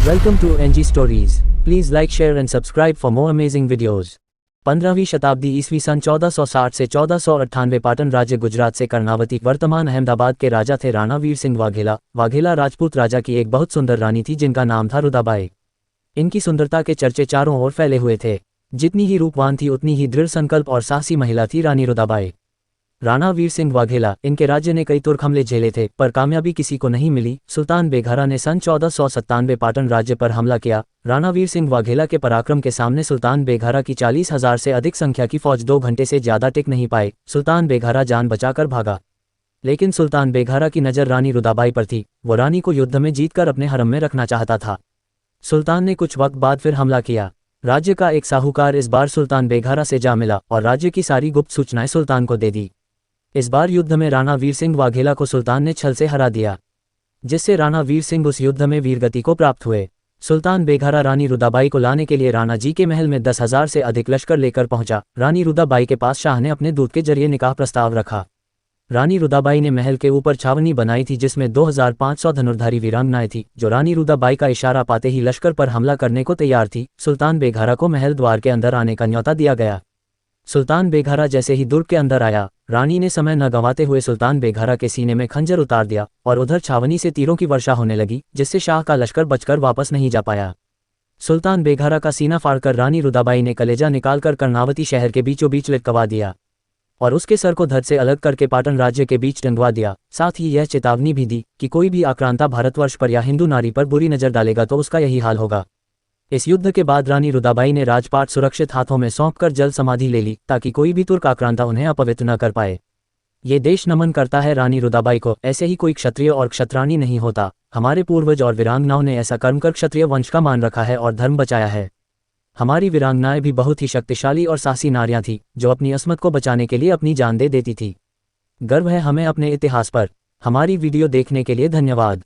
Welcome to NG Stories. Please like, share and subscribe for more amazing videos. 15वीं शताब्दी ईस्वी सन 1460 से 1498 पाटन राज्य गुजरात से कर्णावती वर्तमान अहमदाबाद के राजा थे राणा वीर सिंह वाघेला। वाघेला राजपूत राजा की एक बहुत सुंदर रानी थी जिनका नाम था रुदाबाई। इनकी सुंदरता के चर्चे चारों ओर फैले हुए थे। जितनी ही रूपवान थी उतनी ही दृढ़ संकल्प और साहसी महिला थी रानी रुदाबाई। राणा वीर सिंह वाघेला, इनके राज्य ने कई तुर्क हमले झेले थे पर कामयाबी किसी को नहीं मिली। सुल्तान बेघारा ने सन 1497 पाटन राज्य पर हमला किया। राणा वीर सिंह वाघेला के पराक्रम के सामने सुल्तान बेघारा की 40,000 से अधिक संख्या की फौज 2 घंटे से ज्यादा टिक नहीं पाए। सुल्तान बेघारा जान बचाकर भागा, लेकिन सुल्तान बेघारा की नज़र रानी रुदाबाई पर थी। वो रानी को युद्ध में जीतकर अपने हरम में रखना चाहता था। सुल्तान ने कुछ वक्त बाद फिर हमला किया। राज्य का एक साहूकार इस बार सुल्तान बेघारा से जा मिला और राज्य की सारी गुप्त सूचनाएं सुल्तान को दे दी। इस बार युद्ध में राणा वीर सिंह वाघेला को सुल्तान ने छल से हरा दिया, जिससे राणा वीर सिंह उस युद्ध में वीरगति को प्राप्त हुए। सुल्तान बेघारा रानी रुदाबाई को लाने के लिए राणा जी के महल में 10,000 से अधिक लश्कर लेकर पहुंचा। रानी रुदाबाई के पास शाह ने अपने दूत के जरिए निकाह प्रस्ताव रखा। रानी रुदाबाई ने महल के ऊपर छावनी बनाई थी जिसमें 2500 धनुर्धारी वीरांगनाएं थी, जो रानी रुदाबाई का इशारा पाते ही लश्कर पर हमला करने को तैयार थी। सुल्तान बेघारा को महल द्वार के अंदर आने का न्योता दिया गया। सुल्तान बेघारा जैसे ही दुर्ग के अंदर आया, रानी ने समय न गंवाते हुए सुल्तान बेघारा के सीने में खंजर उतार दिया और उधर छावनी से तीरों की वर्षा होने लगी, जिससे शाह का लश्कर बचकर वापस नहीं जा पाया। सुल्तान बेघारा का सीना फाड़कर रानी रुदाबाई ने कलेजा निकालकर कर्णावती शहर के बीचों बीच लटकवा दिया और उसके सर को धड़ से अलग करके पाटन राज्य के बीच टंगवा दिया। साथ ही यह चेतावनी भी दी कि कोई भी आक्रांता भारतवर्ष पर या हिंदू नारी पर बुरी नजर डालेगा तो उसका यही हाल होगा। इस युद्ध के बाद रानी रुदाबाई ने राजपाट सुरक्षित हाथों में सौंपकर जल समाधि ले ली ताकि कोई भी तुर्क आक्रांता उन्हें अपवित्र न कर पाए। ये देश नमन करता है रानी रुदाबाई को। ऐसे ही कोई क्षत्रिय और क्षत्राणी नहीं होता। हमारे पूर्वज और वीरांगनाओं ने ऐसा कर्म कर क्षत्रिय वंश का मान रखा है और धर्म बचाया है। हमारी वीरांगनाएं भी बहुत ही शक्तिशाली और साहसी नारियां थीं, जो अपनी अस्मत को बचाने के लिए अपनी जान दे देती थी। गर्व है हमें अपने इतिहास पर। हमारी वीडियो देखने के लिए धन्यवाद।